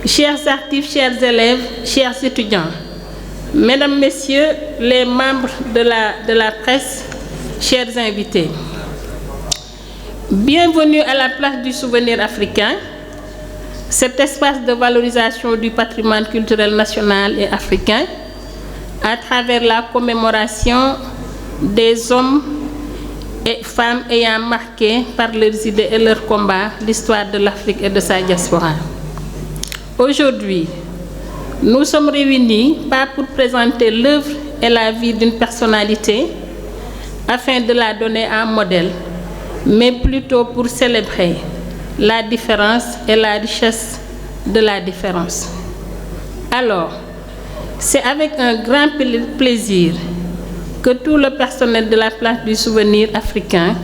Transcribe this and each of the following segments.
Chers artistes, chers élèves, chers étudiants, Mesdames, Messieurs les membres de la presse, chers invités, bienvenue à la place du souvenir africain, cet espace de valorisation du patrimoine culturel national et africain à travers la commémoration des hommes et femmes ayant marqué par leurs idées et leurs combats l'histoire de l'Afrique et de sa diaspora. Aujourd'hui, nous sommes réunis pas pour présenter l'œuvre et la vie d'une personnalité afin de la donner un modèle, mais plutôt pour célébrer la différence et la richesse de la différence. Alors, c'est avec un grand plaisir que tout le personnel de la place du souvenir africain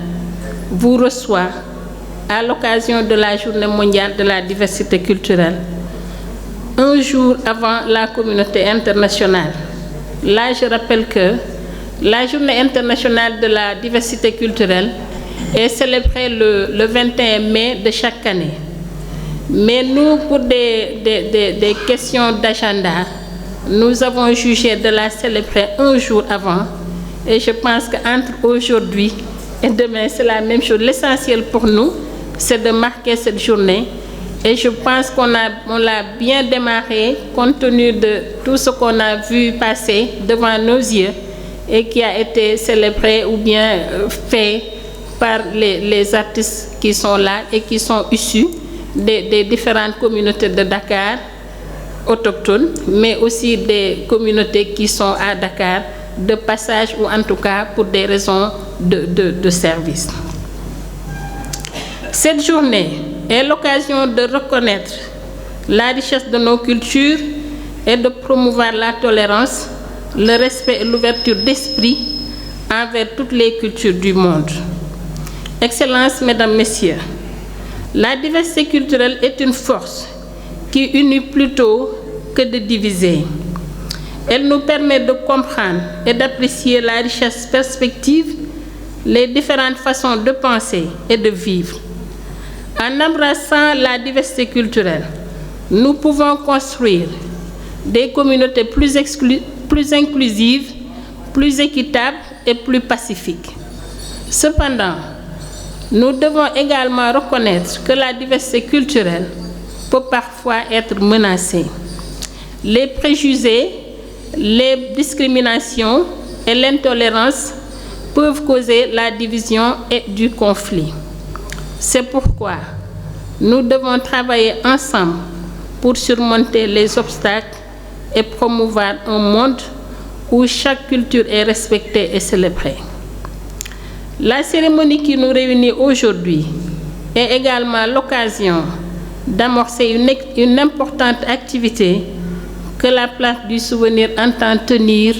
vous reçoit à l'occasion de la Journée mondiale de la diversité culturelle, un jour avant la communauté internationale. Là, je rappelle que la Journée internationale de la diversité culturelle est célébrée le 21 mai de chaque année. Mais nous, pour des questions d'agenda, nous avons jugé de la célébrer un jour avant. Et je pense qu'entre aujourd'hui et demain, c'est la même chose. L'essentiel pour nous, c'est de marquer cette journée. Et je pense qu'on l'a bien démarré compte tenu de tout ce qu'on a vu passer devant nos yeux et qui a été célébré ou bien fait par les artistes qui sont là et qui sont issus des différentes communautés de Dakar autochtones, mais aussi des communautés qui sont à Dakar de passage ou en tout cas pour des raisons de service. Cette journée est l'occasion de reconnaître la richesse de nos cultures et de promouvoir la tolérance, le respect et l'ouverture d'esprit envers toutes les cultures du monde. Excellences, Mesdames, Messieurs, la diversité culturelle est une force qui unit plutôt que de diviser. Elle nous permet de comprendre et d'apprécier la richesse perspective, les différentes façons de penser et de vivre. En embrassant la diversité culturelle, nous pouvons construire des communautés plus inclusives, plus équitables et plus pacifiques. Cependant, nous devons également reconnaître que la diversité culturelle peut parfois être menacée. Les préjugés, les discriminations et l'intolérance peuvent causer la division et du conflit. C'est pourquoi nous devons travailler ensemble pour surmonter les obstacles et promouvoir un monde où chaque culture est respectée et célébrée. La cérémonie qui nous réunit aujourd'hui est également l'occasion d'amorcer une importante activité que la place du souvenir entend tenir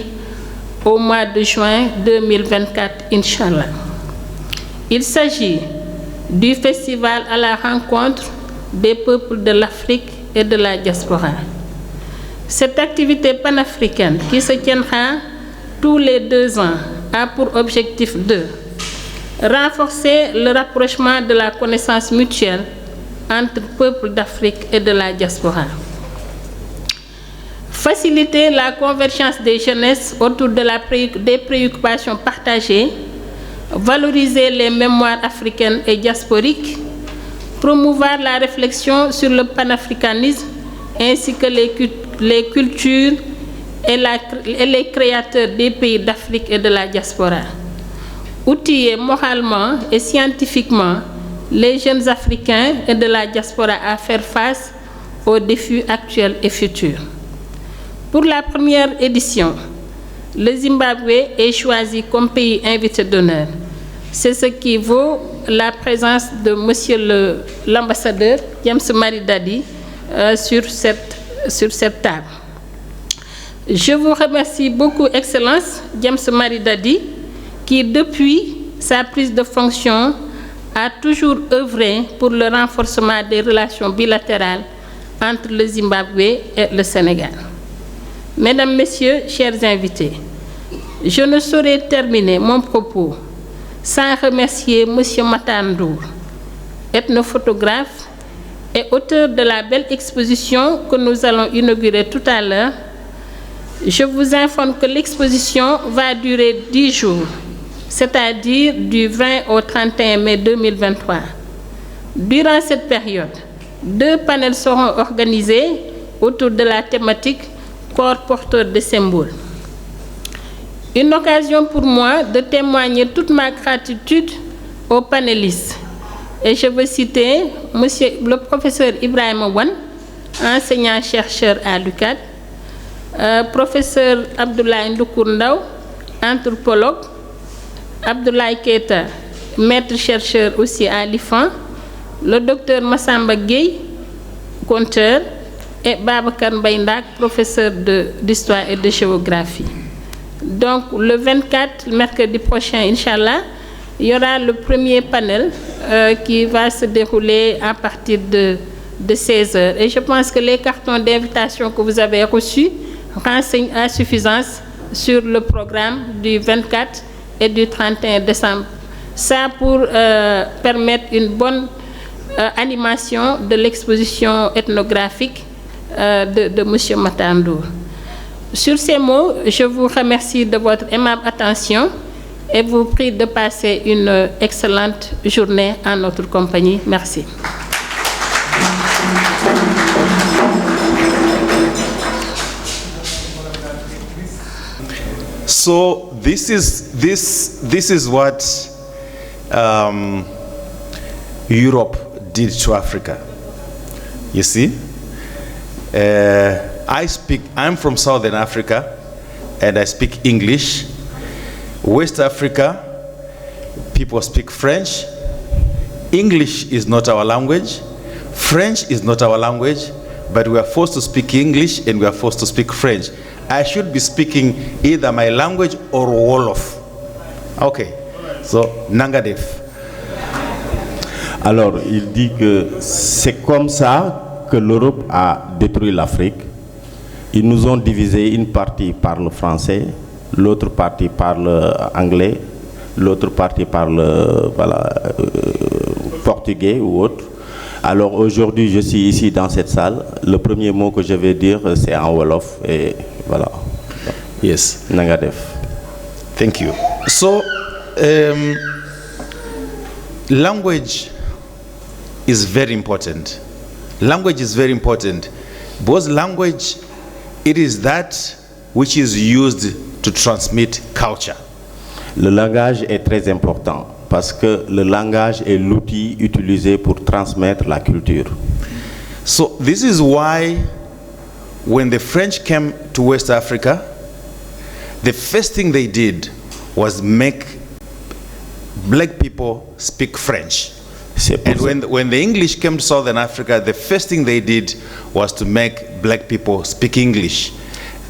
au mois de juin 2024, Inch'Allah. Il s'agit du festival à la rencontre des peuples de l'Afrique et de la diaspora. Cette activité panafricaine qui se tiendra tous les 2 ans a pour objectif de renforcer le rapprochement de la connaissance mutuelle entre peuples d'Afrique et de la diaspora, faciliter la convergence des jeunesses autour des préoccupations partagées, valoriser les mémoires africaines et diasporiques, promouvoir la réflexion sur le panafricanisme ainsi que les cultures et les créateurs des pays d'Afrique et de la diaspora, outiller moralement et scientifiquement les jeunes Africains et de la diaspora à faire face aux défis actuels et futurs. Pour la première édition, le Zimbabwe est choisi comme pays invité d'honneur. C'est ce qui vaut la présence de Monsieur l'ambassadeur James Maridadi sur cette table. Je vous remercie beaucoup, Excellence James Maridadi, qui depuis sa prise de fonction a toujours œuvré pour le renforcement des relations bilatérales entre le Zimbabwe et le Sénégal. Mesdames, Messieurs, chers invités, je ne saurais terminer mon propos sans remercier M. Matar Ndour, ethnophotographe et auteur de la belle exposition que nous allons inaugurer tout à l'heure, je vous informe que l'exposition va durer 10 jours, c'est-à-dire du 20 au 31 mai 2023. Durant cette période, 2 panels seront organisés autour de la thématique « Corps porteur de symboles ». Une occasion pour moi de témoigner toute ma gratitude aux panélistes. Et je veux citer le professeur Ibrahim Wan, enseignant-chercheur à l'UCAD, professeur Abdoulaye Ndoukour-Ndaw, anthropologue, Abdoulaye Keita, maître-chercheur aussi à l'IFAN, le docteur Massamba Gueye, conteur, et Babacar Mbaye Ndak, professeur d'histoire et de géographie. Donc, le 24, mercredi prochain, Inch'Allah, il y aura le premier panel qui va se dérouler à partir de 16h. Et je pense que les cartons d'invitation que vous avez reçus renseignent à suffisance sur le programme du 24 et du 31 décembre. Ça pour permettre une bonne animation de l'exposition ethnographique de M. Matandour. Sur ces mots, je vous remercie de votre aimable attention et vous prie de passer une excellente journée en notre compagnie. Merci. So this is what Europe did to Africa. You see, I'm from Southern Africa, and I speak English. West Africa, people speak French. English is not our language. French is not our language, but we are forced to speak English and we are forced to speak French. I should be speaking either my language or Wolof. Okay, so Nangadef. Alors, il dit que c'est comme ça que l'Europe a détruit l'Afrique. Ils nous ont divisé, une partie parle français, l'autre partie parle anglais, l'autre partie parle portugais ou autre. Alors aujourd'hui, je suis ici dans cette salle. Le premier mot que je vais dire, c'est en Wolof. Et voilà. Yes. Nangadef. Thank you. So, language is very important. Language is very important. Because language, it is that which is used to transmit culture. Le langage est très important parce que le langage est l'outil utilisé pour transmettre la culture. So this is why when the French came to West Africa, the first thing they did was make black people speak French. And when the English came to Southern Africa, the first thing they did was to make black people speak English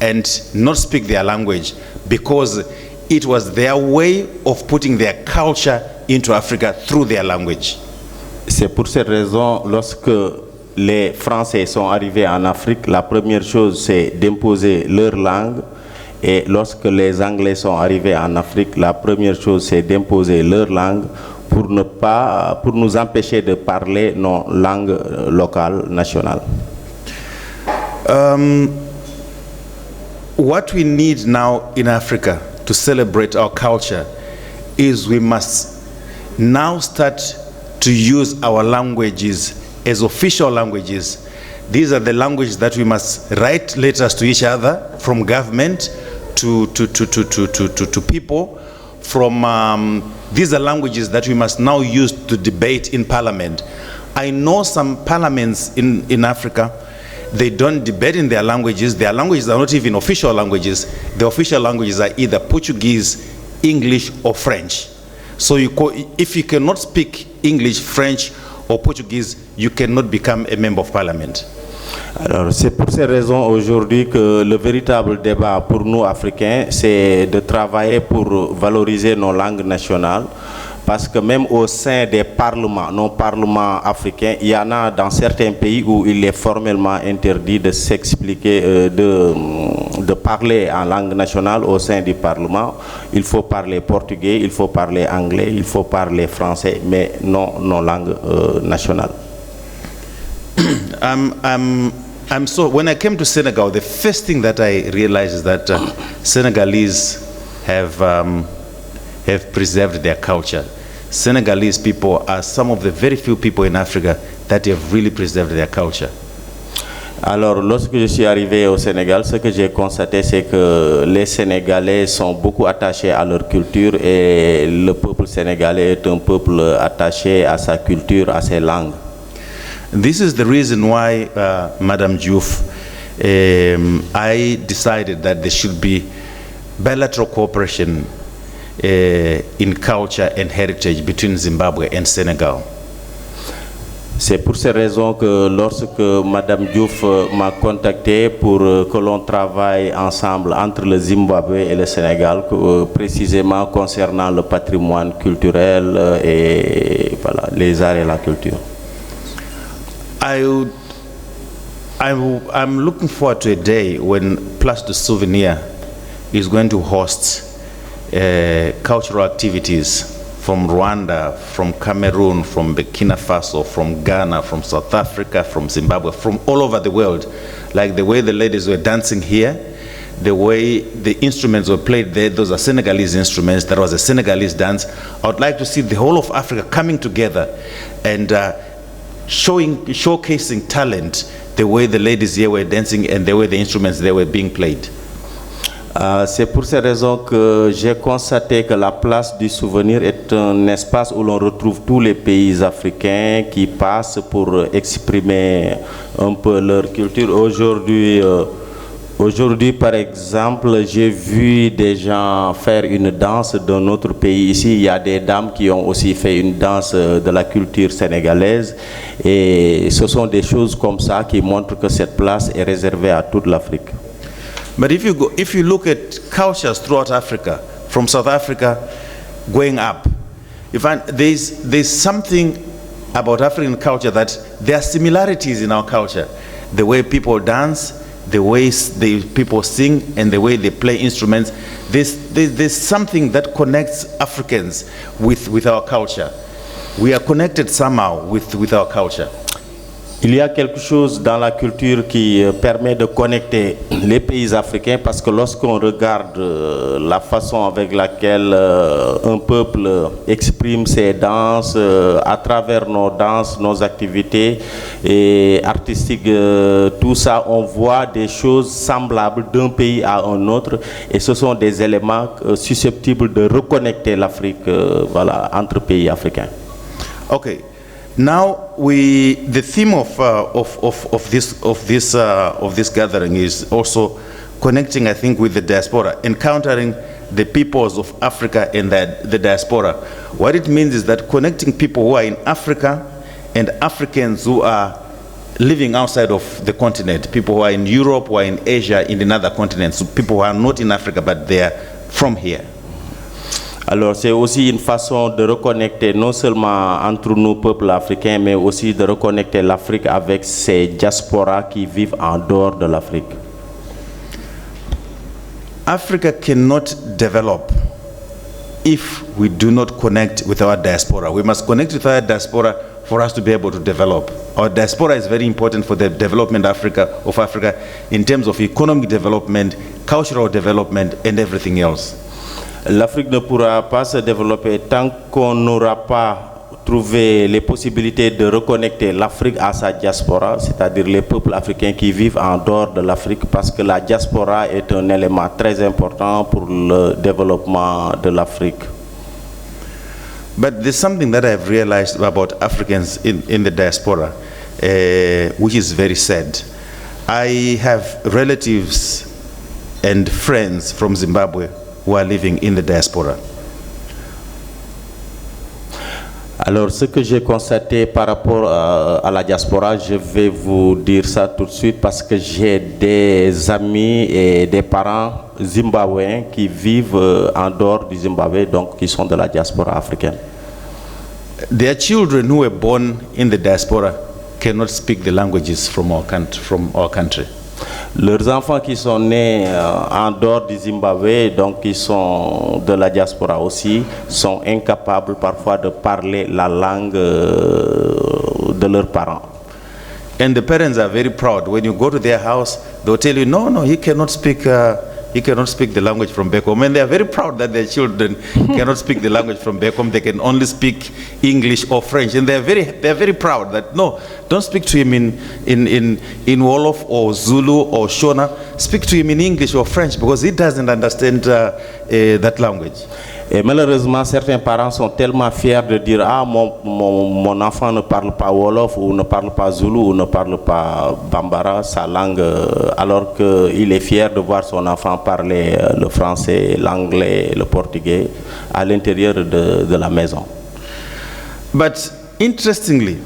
and not speak their language, because it was their way of putting their culture into Africa through their language. C'est pour cette raison, lorsque les Français sont arrivés en Afrique, la première chose c'est d'imposer leur langue. Et lorsque les Anglais sont arrivés en Afrique, la première chose c'est d'imposer leur langue pour nous empêcher de parler nos langues locales, nationales. What we need now in Africa to celebrate our culture is we must now start to use our languages as official languages. These are the languages that we must write letters to each other, from government to people. These are languages that we must now use to debate in parliament. I know some parliaments in Africa, they don't debate in their languages. Their languages are not even official languages. The official languages are either Portuguese, English, or French. So if you cannot speak English, French, or Portuguese, you cannot become a member of parliament. Alors, c'est pour ces raisons aujourd'hui que le véritable débat pour nous Africains, c'est de travailler pour valoriser nos langues nationales. Parce que même au sein des parlements, nos parlements africains, il y en a dans certains pays où il est formellement interdit de s'expliquer, de parler en langue nationale au sein du Parlement. Il faut parler portugais, il faut parler anglais, il faut parler français, mais non nos langues nationales. so when I came to Senegal, the first thing that I realized is that Senegalese have preserved their culture. Senegalese people are some of the very few people in Africa that have really preserved their culture. Alors, lorsque je suis arrivé au Sénégal, ce que j'ai constaté, c'est que les Sénégalais sont beaucoup attachés à leur culture et le peuple sénégalais est un peuple attaché à sa culture, à ses langues. This is the reason why, Madam Diouf, I decided that there should be bilateral cooperation in culture and heritage between Zimbabwe and Senegal. C'est pour ces raisons que lorsque Madame Diouf m'a contacté pour que l'on travaille ensemble entre le Zimbabwe et le Sénégal, précisément concernant le patrimoine culturel et voilà, les arts et la culture. I'm looking forward to a day when Place de Souvenir is going to host cultural activities from Rwanda, from Cameroon, from Burkina Faso, from Ghana, from South Africa, from Zimbabwe, from all over the world. Like the way the ladies were dancing here, the way the instruments were played there, those are Senegalese instruments, that was a Senegalese dance. I would like to see the whole of Africa coming together and showcasing talent, the way the ladies here were dancing and the way the instruments there were being played. C'est pour ces raisons que j'ai constaté que la place du souvenir est un espace où l'on retrouve tous les pays africains qui passent pour exprimer un peu leur culture. Aujourd'hui, par exemple, j'ai vu des gens faire une danse d'un autre pays ici. Il y a des dames qui ont aussi fait une danse de la culture sénégalaise. Et ce sont des choses comme ça qui montrent que cette place est réservée à toute l'Afrique. But if you look at cultures throughout Africa, from South Africa going up, you find there's something about African culture that there are similarities in our culture. The way people dance, the way people sing, and the way they play instruments. There's something that connects Africans with our culture. We are connected somehow with our culture. Il y a quelque chose dans la culture qui permet de connecter les pays africains parce que lorsqu'on regarde la façon avec laquelle un peuple exprime ses danses, à travers nos danses, nos activités et artistiques, tout ça, on voit des choses semblables d'un pays à un autre et ce sont des éléments susceptibles de reconnecter l'Afrique voilà, entre pays africains. Okay. Now the theme of this gathering is also connecting, I think, with the diaspora, encountering the peoples of Africa and the diaspora. What it means is that connecting people who are in Africa and Africans who are living outside of the continent, people who are in Europe, who are in Asia, in another continent, so people who are not in Africa but they are from here. Alors c'est aussi une façon de reconnecter non seulement entre nous peuples africains, mais aussi de reconnecter l'Afrique avec ces diasporas qui vivent en dehors de l'Afrique. Africa cannot develop if we do not connect with our diaspora. We must connect with our diaspora for us to be able to develop. Our diaspora is very important for the development of Africa in terms of economic development, cultural development, and everything else. L'Afrique ne pourra pas se développer tant qu'on n'aura pas trouvé les possibilités de reconnecter l'Afrique à sa diaspora, c'est-à-dire les peuples africains qui vivent en dehors de l'Afrique, parce que la diaspora est un élément très important pour le développement de l'Afrique. But there's something that I've realized about Africans in the diaspora, which is very sad. I have relatives and friends from Zimbabwe who are living in the diaspora. Alors, ce que j'ai constaté par rapport à la diaspora, je vais vous dire ça tout de suite parce que j'ai des amis et des parents zimbabwéens qui vivent en dehors du Zimbabwe, donc qui sont de la diaspora africaine. Their children who were born in the diaspora cannot speak the languages from our country. Leurs enfants qui sont nés en dehors du Zimbabwe, donc qui sont de la diaspora aussi, sont incapables parfois de parler la langue de leurs parents. And the parents are very proud. When you go to their house, they'll tell you, no, he cannot speak the language from back home. And they are very proud that their children cannot speak the language from back home. They can only speak English or French. And they are very proud that, no, don't speak to him in Wolof or Zulu or Shona. Speak to him in English or French because he doesn't understand that language. Et malheureusement, certains parents sont tellement fiers de dire « Ah, mon enfant ne parle pas Wolof ou ne parle pas Zulu ou ne parle pas Bambara, sa langue, alors qu'il est fier de voir son enfant parler le français, l'anglais, le portugais à l'intérieur de la maison. » But interestingly,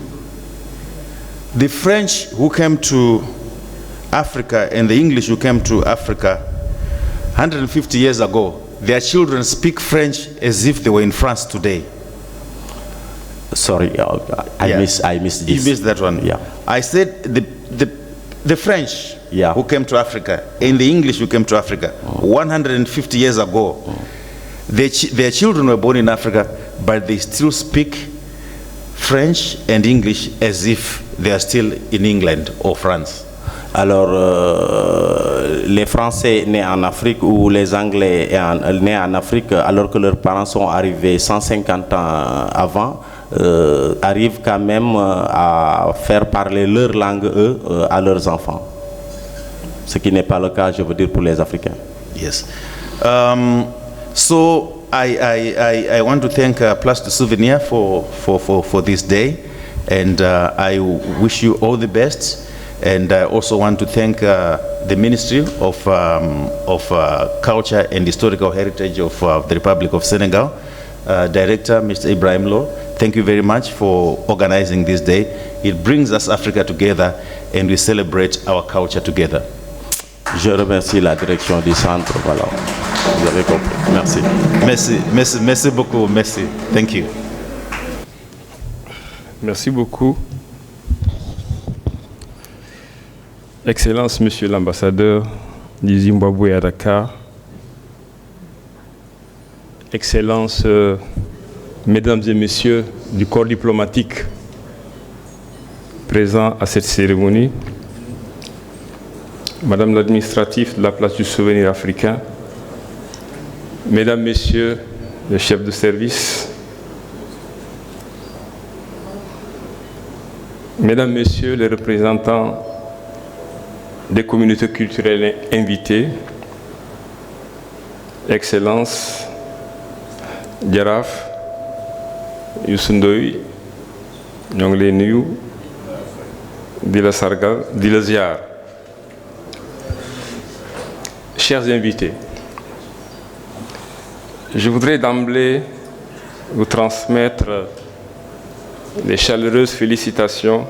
the French who came to Africa and the English who came to Africa 150 years ago, their children speak French as if they were in France today. Sorry, I missed this. You missed that one. Yeah. I said the French who came to Africa and the English who came to Africa 150 years ago, their children were born in Africa, but they still speak French and English as if they are still in England or France. Alors, les Français nés en Afrique ou les Anglais nés en Afrique, alors que leurs parents sont arrivés 150 ans avant, arrivent quand même à faire parler leur langue, eux, à leurs enfants. Ce qui n'est pas le cas, je veux dire, pour les Africains. Yes. So, I want to thank Place du Souvenir for this day, and I wish you all the best. And I also want to thank the Ministry of Culture and Historical Heritage of the Republic of Senegal, Director Mr. Ibrahim Lo. Thank you very much for organizing this day. It brings us Africa together and we celebrate our culture together. Je remercie la direction du centre. Voilà. Vous avez compris. Merci. Merci beaucoup. Merci. Thank you. Merci beaucoup. Excellence, Monsieur l'ambassadeur du Zimbabwe à Dakar. Excellence, Mesdames et Messieurs du corps diplomatique présents à cette cérémonie. Madame l'administrative de la Place du Souvenir africain. Mesdames, Messieurs les chefs de service. Mesdames, Messieurs les représentants des communautés culturelles invitées, Excellence, Jaraaf, Youssou Ndoye, ñoo ngi lay nuyu di la sargal di la ziar. Chers invités, je voudrais d'emblée vous transmettre les chaleureuses félicitations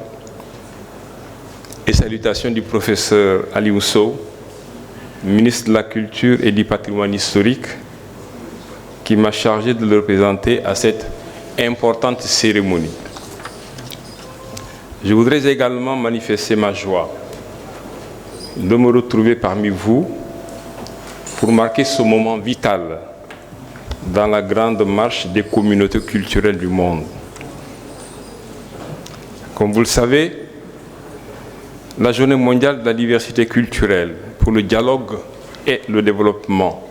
et salutations du professeur Ali Sow, ministre de la Culture et du Patrimoine historique, qui m'a chargé de le représenter à cette importante cérémonie. Je voudrais également manifester ma joie de me retrouver parmi vous pour marquer ce moment vital dans la grande marche des communautés culturelles du monde. Comme vous le savez, la Journée mondiale de la diversité culturelle pour le dialogue et le développement,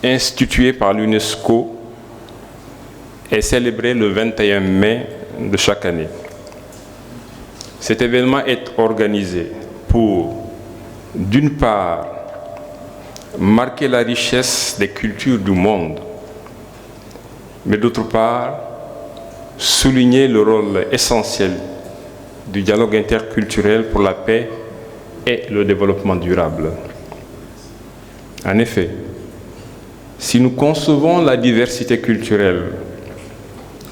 instituée par l'UNESCO, est célébrée le 21 mai de chaque année. Cet événement est organisé pour, d'une part, marquer la richesse des cultures du monde, mais d'autre part, souligner le rôle essentiel du dialogue interculturel pour la paix et le développement durable. En effet, si nous concevons la diversité culturelle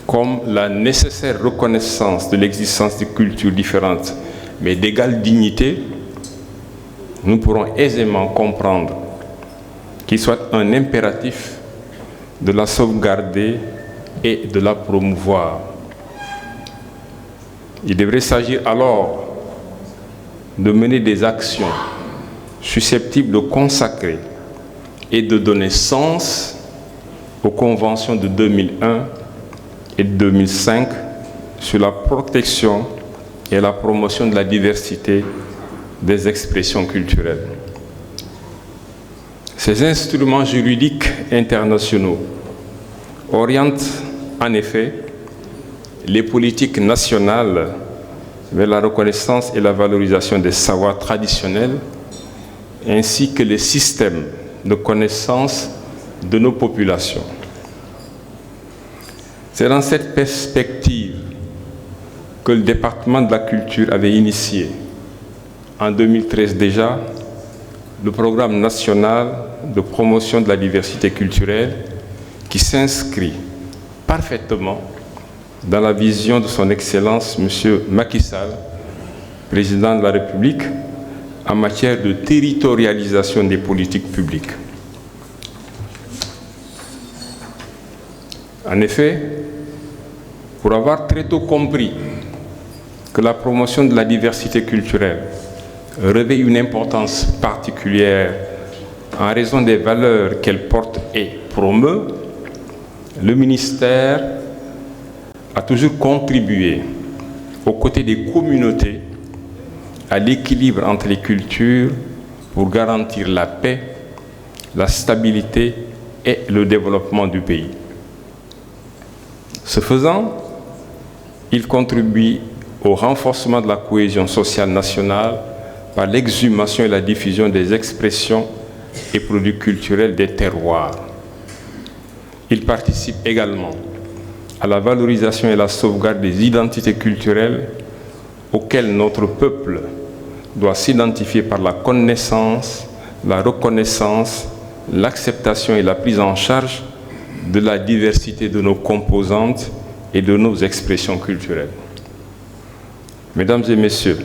comme la nécessaire reconnaissance de l'existence de cultures différentes mais d'égale dignité, nous pourrons aisément comprendre qu'il soit un impératif de la sauvegarder et de la promouvoir. Il devrait s'agir alors de mener des actions susceptibles de consacrer et de donner sens aux conventions de 2001 et de 2005 sur la protection et la promotion de la diversité des expressions culturelles. Ces instruments juridiques internationaux orientent en effet les politiques nationales vers la reconnaissance et la valorisation des savoirs traditionnels, ainsi que les systèmes de connaissance de nos populations. C'est dans cette perspective que le département de la culture avait initié, en 2013 déjà, le programme national de promotion de la diversité culturelle qui s'inscrit parfaitement dans la vision de son Excellence M. Macky Sall, président de la République, en matière de territorialisation des politiques publiques. En effet, pour avoir très tôt compris que la promotion de la diversité culturelle revêt une importance particulière en raison des valeurs qu'elle porte et promeut, le ministère a toujours contribué aux côtés des communautés à l'équilibre entre les cultures pour garantir la paix, la stabilité et le développement du pays. Ce faisant, il contribue au renforcement de la cohésion sociale nationale par l'exhumation et la diffusion des expressions et produits culturels des terroirs. Il participe également à la valorisation et la sauvegarde des identités culturelles auxquelles notre peuple doit s'identifier par la connaissance, la reconnaissance, l'acceptation et la prise en charge de la diversité de nos composantes et de nos expressions culturelles. Mesdames et messieurs,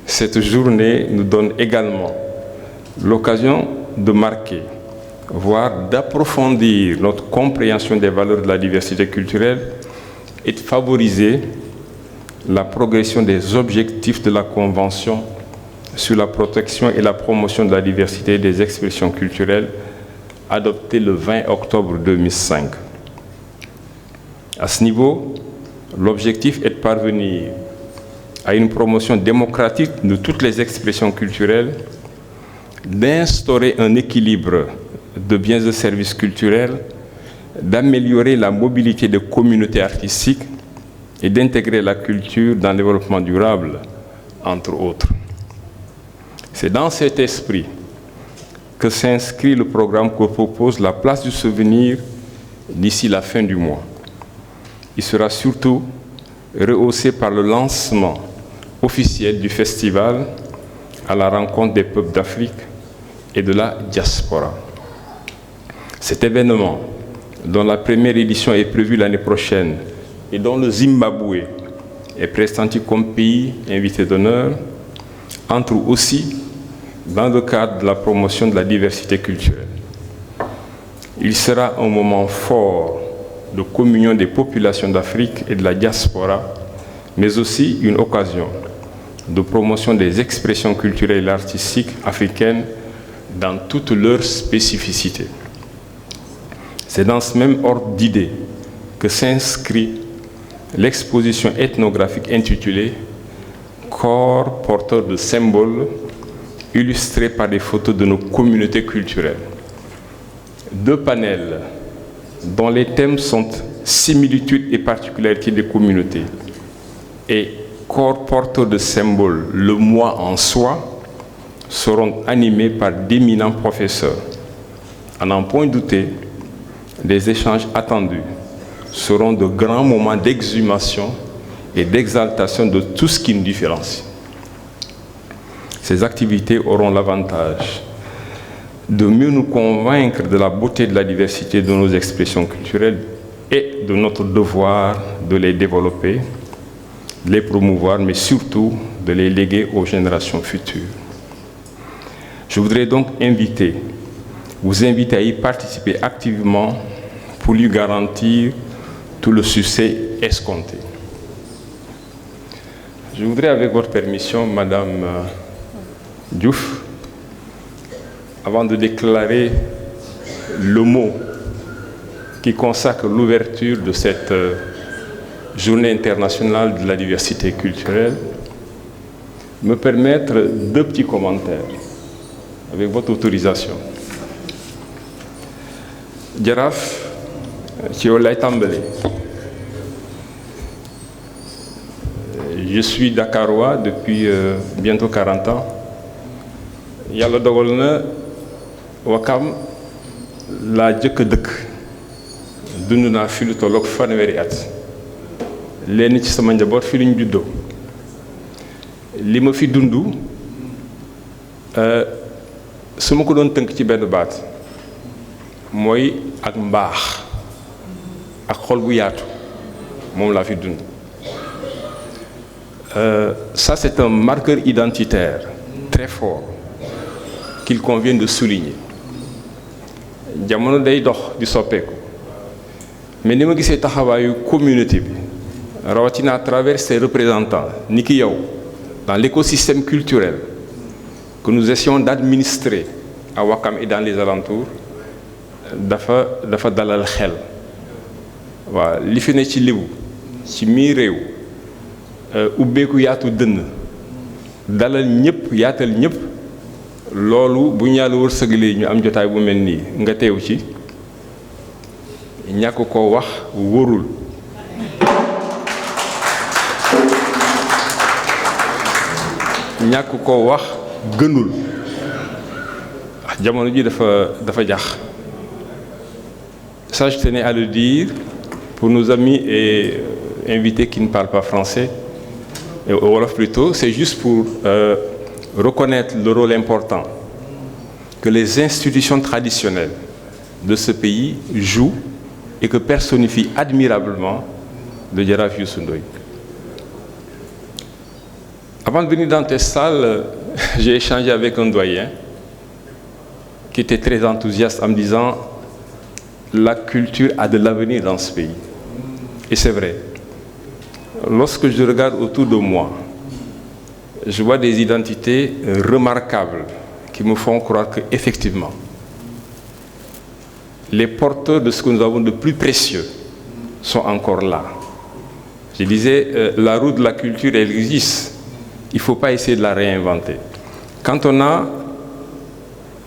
cette journée nous donne également l'occasion de marquer, voire d'approfondir notre compréhension des valeurs de la diversité culturelle et de favoriser la progression des objectifs de la Convention sur la protection et la promotion de la diversité des expressions culturelles adoptée le 20 octobre 2005. À ce niveau, l'objectif est de parvenir à une promotion démocratique de toutes les expressions culturelles, d'instaurer un équilibre de biens et services culturels, d'améliorer la mobilité des communautés artistiques et d'intégrer la culture dans le développement durable, entre autres. C'est dans cet esprit que s'inscrit le programme que propose la Place du Souvenir d'ici la fin du mois. Il sera surtout rehaussé par le lancement officiel du festival à la rencontre des peuples d'Afrique et de la diaspora. Cet événement, dont la première édition est prévue l'année prochaine et dont le Zimbabwe est pressenti comme pays invité d'honneur, entre aussi dans le cadre de la promotion de la diversité culturelle. Il sera un moment fort de communion des populations d'Afrique et de la diaspora, mais aussi une occasion de promotion des expressions culturelles et artistiques africaines dans toutes leurs spécificités. C'est dans ce même ordre d'idées que s'inscrit l'exposition ethnographique intitulée « Corps porteur de symboles » illustrée par des photos de nos communautés culturelles. 2 panels dont les thèmes sont similitudes et particularités des communautés et corps porteur de symboles, le moi en soi, seront animés par d'éminents professeurs. À n'en point douter, les échanges attendus seront de grands moments d'exhumation et d'exaltation de tout ce qui nous différencie. Ces activités auront l'avantage de mieux nous convaincre de la beauté de la diversité de nos expressions culturelles et de notre devoir de les développer, de les promouvoir, mais surtout de les léguer aux générations futures. Je voudrais donc vous inviter à y participer activement pour lui garantir tout le succès escompté. Je voudrais, avec votre permission, Madame Diouf, avant de déclarer le mot qui consacre l'ouverture de cette Journée internationale de la diversité culturelle, me permettre 2 petits commentaires, avec votre autorisation. Jaraaf, ci yow lay tàmbale. Je suis dakarois depuis bientôt 40 ans. Yàlla dogal na Wakam laa jëkk dëkk. Dund naa fi lu tolloog fanweeri at. Lenn ci sama njaboot fi luñ juddoo. Li ma fi dund su ma ko doon tënk ci benn baat mooy ak mbaax ak xol bu yaatu moom laa fi dund. Ça c'est un marqueur identitaire très fort qu'il convient de souligner. Jamono day dox di soppeeku mais ni ma gisee taxawaayu communauté bi rawatina à travers ses représentants ni ki yow dans l'écosystème culturel que nous essayons d'administrer à Wakam et dans les alentours dafa dalal xel. Waaw li fi ne ci Lébu ci mii réew ubbeeku yaatu dënn dalal ñëpp yaatal ñëpp loolu bu ñu Yàlla wërsëgalee ñu am jotaay bu mel nii nga teew ci ñàkk ko wax wóorul. ñàkk ko wax gënul jamono ji dafa jax. Ça je tenais à le dire pour nos amis et invités qui ne parlent pas français et wolof plutôt, c'est juste pour reconnaître le rôle important que les institutions traditionnelles de ce pays jouent et que personnifient admirablement le Jaraaf Youssou Ndoye. Avant de venir dans tes salles, j'ai échangé avec un doyen qui était très enthousiaste en me disant la culture a de l'avenir dans ce pays. Et c'est vrai. Lorsque je regarde autour de moi, je vois des identités remarquables qui me font croire qu'effectivement, les porteurs de ce que nous avons de plus précieux sont encore là. Je disais, la roue de la culture, elle existe. Il ne faut pas essayer de la réinventer. Quand on a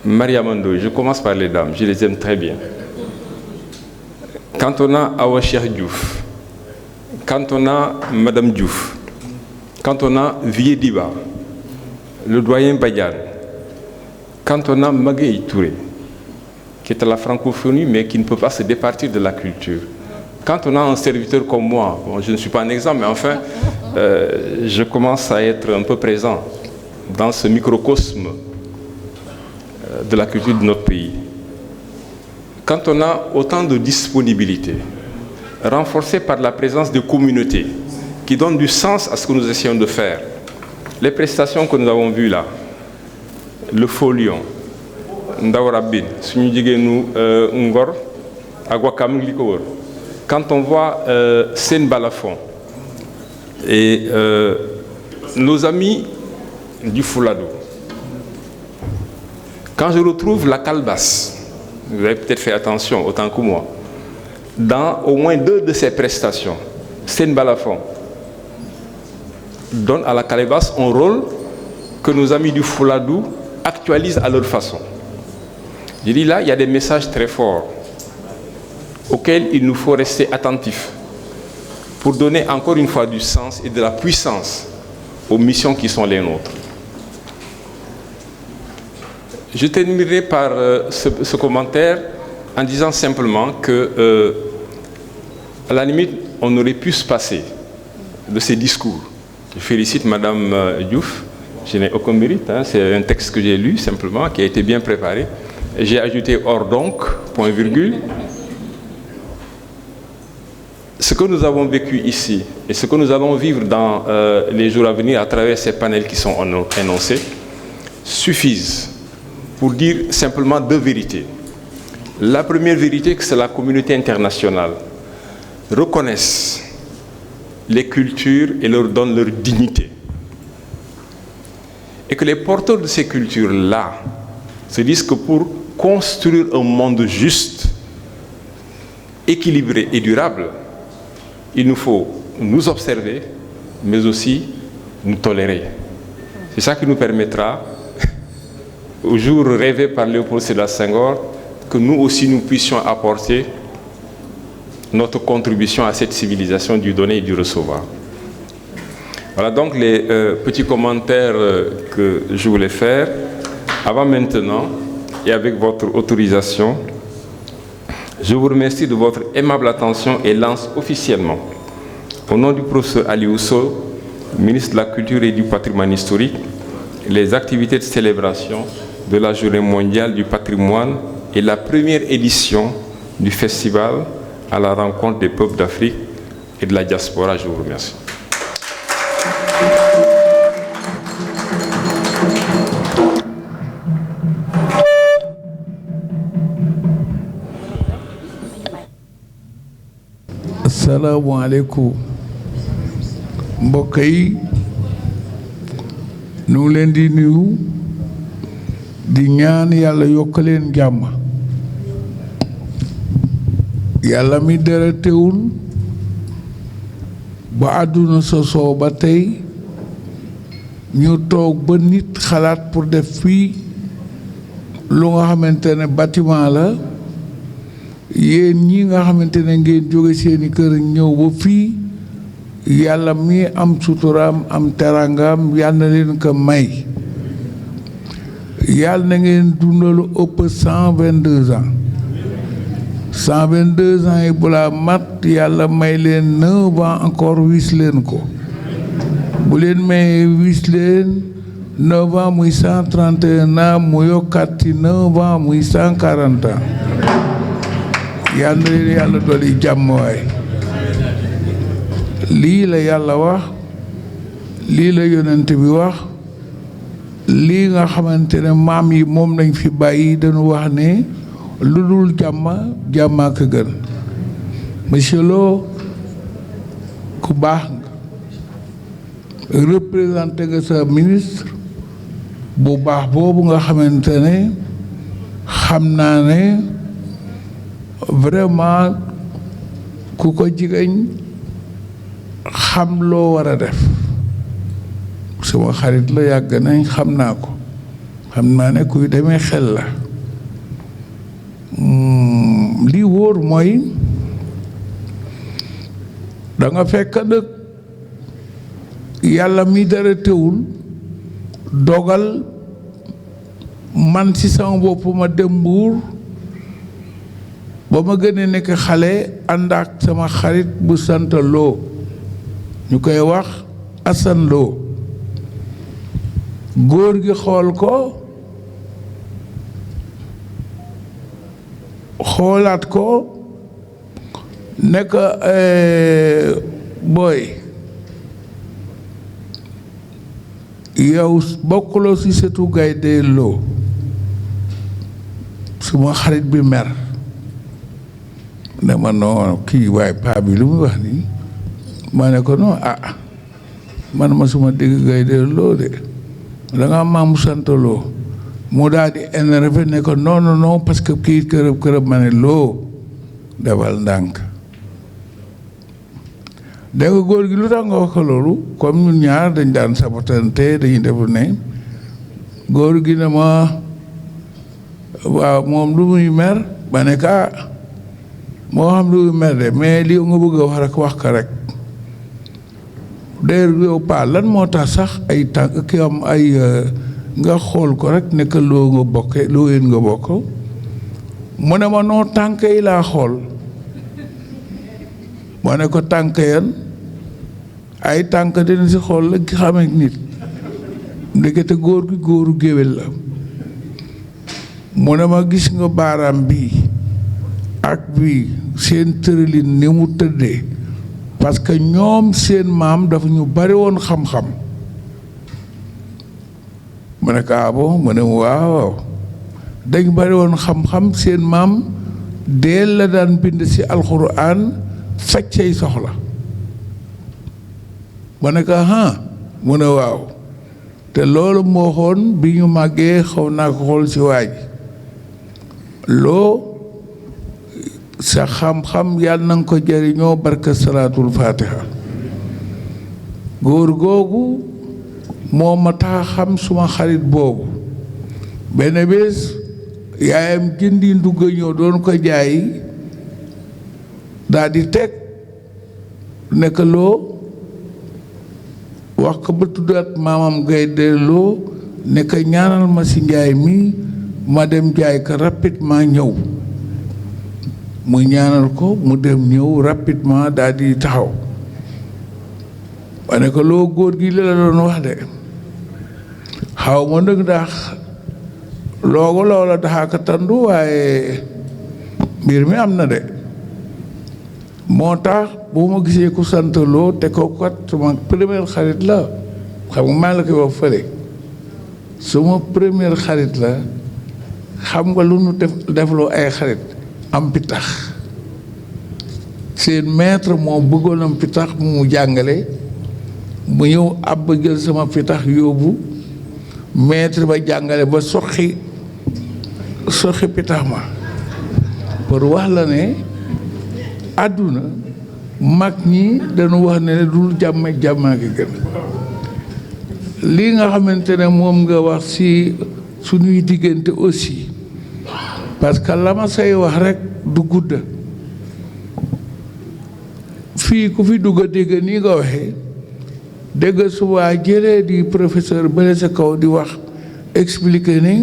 Mariama Ndoye, je commence par les dames, je les aime très bien. Quand on a Awa Cheikh Diouf, quand on a Madame Diouf, quand on a Vieux Diba, le doyen Badiane, quand on a Magueye Touré, qui est à la francophonie mais qui ne peut pas se départir de la culture, quand on a un serviteur comme moi, bon, je ne suis pas un exemple, mais enfin, je commence à être un peu présent dans ce microcosme de la culture de notre pays. Quand on a autant de disponibilité, renforcée par la présence de communautés qui donnent du sens à ce que nous essayons de faire, les prestations que nous avons vues là, le Folion, Ndawarabine, Ngor, Agwakam, quand on voit Sen Balafon et nos amis du Fouladou, quand je retrouve la calebasse, vous avez peut-être fait attention autant que moi, dans au moins 2 de ces prestations, Sen Balafon donne à la calebasse un rôle que nos amis du Fouladou actualisent à leur façon. Je dis là, il y a des messages très forts auxquels il nous faut rester attentifs pour donner encore une fois du sens et de la puissance aux missions qui sont les nôtres. Je terminerai par ce commentaire en disant simplement que, à la limite, on aurait pu se passer de ces discours. Je félicite Madame Diouf, je n'ai aucun mérite, hein, c'est un texte que j'ai lu simplement, qui a été bien préparé. J'ai ajouté hors donc, point virgule. Ce que nous avons vécu ici et ce que nous allons vivre dans les jours à venir à travers ces panels qui sont énoncés suffisent pour dire simplement 2 vérités. La première vérité, que c'est la communauté internationale reconnaisse les cultures et leur donne leur dignité. Et que les porteurs de ces cultures-là se disent que pour construire un monde juste, équilibré et durable, il nous faut nous observer, mais aussi nous tolérer. C'est ça qui nous permettra, au jour rêvé par Léopold Sédar Senghor, que nous aussi nous puissions apporter notre contribution à cette civilisation du donner et du recevoir. Voilà donc les petits commentaires que je voulais faire. Avant maintenant, et avec votre autorisation, je vous remercie de votre aimable attention et lance officiellement, au nom du professeur Aliou Sow, ministre de la Culture et du Patrimoine historique, les activités de célébration de la Journée mondiale du patrimoine et la première édition du festival à la rencontre des peuples d'Afrique et de la diaspora. Je vous remercie. asalaamaaleykum mbokk yi ñu ngi leen di nuyu di ñaan yàlla yokk leen jàmm yàlla mi dara teewul ba àdduna sosoo ba tey ñu toog ba nit xalaat pour def fii lu nga xamante ne bâtiment la yéen ñi nga xamante ne ngeen jóge seeni kër ñëw ba fii yàlla mi am suturaam am teraangaam yàlla na leen ko may yàlla na ngeen dundalu ëpp 122 ans 122 ans yi bu la mat yàlla may leen 9 ans encore wis leen ko bu leen may wis leen 9 ans muy 131 ans mu yokkaat ci 9 ans muy 140 ans yàlla na leen yàlla dolli jàmm waay lii la yàlla wax lii la yonent bi wax lii nga xamante ne maam yi moom lañ fi bàyyi dañu wax ne lu dul jàmm ak gën monsieur Lo ku baax nga représenté nga sa ministre bu baax boobu nga xamante ne xam naa ne vraiment ku ko jigéen xam loo war a def sama xarit la yàgg nañ xam naa ko xam naa ne kuy demee xel la lii wóor mooy da nga fekk nag yàlla mi dara teewul dogal man ci sama bopp ma dem Mbuur ba ma gën a nekk xale ànd ak sama xarit bu sant Lo ñu koy wax Assane Lo góor gi xool ko xoolaat ko nekk booy yow bokkuloo ci setu Gaynde Lo suma xarit bi mer ne ma non kii waaye paa bi lu muy wax nii ma ne ko non man ma suma dégg Gaynde Lo de da nga maamu sant Lo mu daal di énervé ne ko non parce que kii kërëb ma ne Lo defal ndànk dégg nga góor gi lu tax nga wax ko loolu comme ñun ñaar dañ daan sabatante dañuy defu ne góor gi ne ma waaw moom lu muy mer ba ne ka moo xam lu muy mer de mais li nga bëgg a wax rek wax ko rek d'ailleurs yow pa lan moo tax sax ay tànk ki am ay nga xool ko rek nekk loo nga bokke loo yéen nga bokk mu ne ma noo tànk yi laa xool moo ne ko tànk yan ay tànk dina si xool la ki xamee nit ndekete góor gi góoru géwél la mu ne ma gis nga baaraam bii ak bii seen tëralin ni mu tëddee parce que ñoom seen maam dafa ñu bari woon xam-xam mu ne ko bon mu ne waaw dañ bari woon xam-xam seen maam deel la daan bind ci alxuraan faj say soxla mu ne ko mu ne waaw te loolu moo xoon bi ñu màggee xaw naa ko xool ci waaj loo sa xam-xam yàlla na nga ko jëriñoo barka salaatul fatiha góor googu moo ma tax xam suma xarit boobu benn bés yaayam jëndi ndugg ñëw doon ko jaay daal di teg nekk loo wax ko ba tuddaat maamam gay delloo nekk ñaanal ma si njaay mi ma dem jaay ko rapidement ñëw mu ñaanal ko mu dem ñëw rapidement daal di taxaw ma ne ko loo góor gi la doon wax de xaw ma nag ndax loogu loola daxaaka tandu waaye mbir mi am na de moo tax bu ma gisee ku sant loo te ko kat sama première xarit la xam nga maa la koy wax fële suma première xarit la xam nga lu nu defloo ay xarit am pitax seen maître moo bëggoon am pitax mu jàngale mu ñëw ab ba jël sama pitax yóbbu maître ba jàngale ba soxi pitax ma pour wax la ne àdduna mag ñi dañu wax ne dul jàmmaa gi gën lii nga xamante ne moom nga wax ci suñuy diggante aussi parce que la ma say wax rekk du gudda fii ku fi dugg dégg nii nga waxee dégg su waa jëlee di professeur bële sa kaw di wax expliquer ni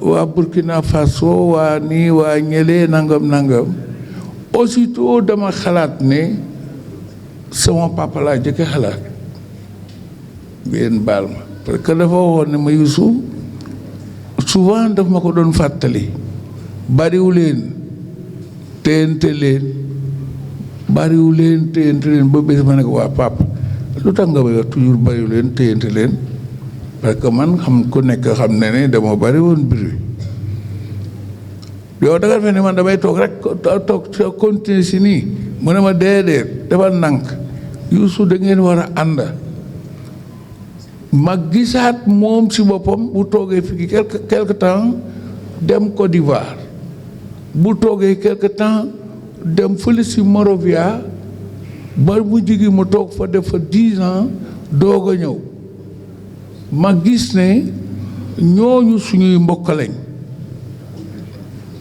waa Burkina Faso waa nii waa ñëlee nangam aussitôt dama xalaat ne sama papa laa jëkke xalaat ngeen baal ma parce que dafa waxoon ne ma Youssou souvent daf ma ko doon fàttali bariwu leen téyante leen ba bés ma ne ko waa papa lu tax nga bëgg toujours bariwu leen téyante leen parce que man xam ku nekk xam ne dama bari woon bruit yow da nga defe ne man damay toog rek toog continuer si nii mu ne ma déedéet dafa nànk Youssou da ngeen war a ànd ma gisaat moom si boppam bu toogee fii quelque temps dem Côte d'Ivoire bu toogee quelque temps dem fële si Monrovia ba mu jigi mu toog fa def fa 10 ans doog a ñëw ma gis ne ñooñu suñuy mbokk lañ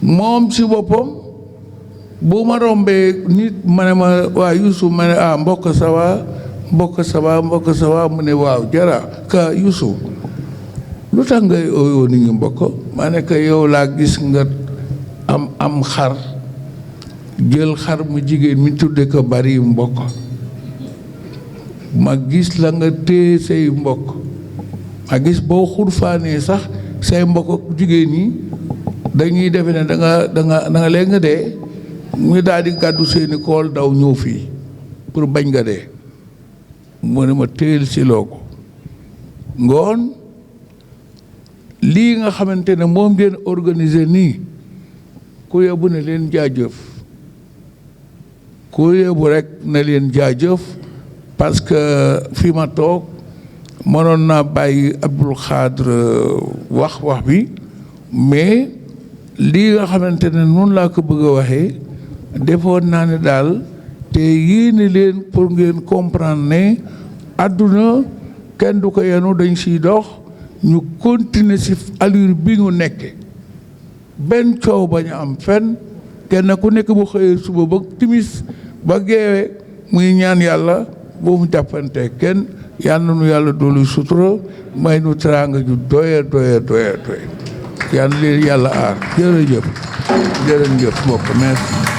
moom si boppam bu ma rombee nit ma ne ma waa Youssou ma ne mbokk ça va mu ne waaw jara ka Youssou lu tax ngay ooyoo nit ñi mbokk ma ne ko yow laa gis nga am xar jël xar mu jigéen mi tudde ko bari mbokk ma gis la nga téye say mbokk ma gis boo xurfaanee sax say mbokk jigéen ñi dañuy defe ne da nga leen nga dee mu daal di gàddu seeni kool daw ñëw fii pour bañ nga dee mu ne ma téyel si loo ko ngoon lii nga xamante ne moom ngeen organiser nii ku yóbbu ne leen jaajëf ku yóbbu rek ne leen jaajëf parce que fi ma toog mënoon naa bàyyi Abdul Khadre wax bi mais lii nga xamante ne noonu laa ko bëgg a waxee defoon naa ne daal te yéene leen pour ngeen comprendre ne àdduna kenn du ko yenu dañ siy dox ñu continuer si allure bi ñu nekke benn coow bañ a am fenn kenn ku nekk bu xëyee suba ba timis ba geewe muy ñaan yàlla boo mu jàppante kenn yàlla nu yàlla doolu sutura may nu teraanga ju doye yàlla leen yàlla aar jërëjëf mbokk merci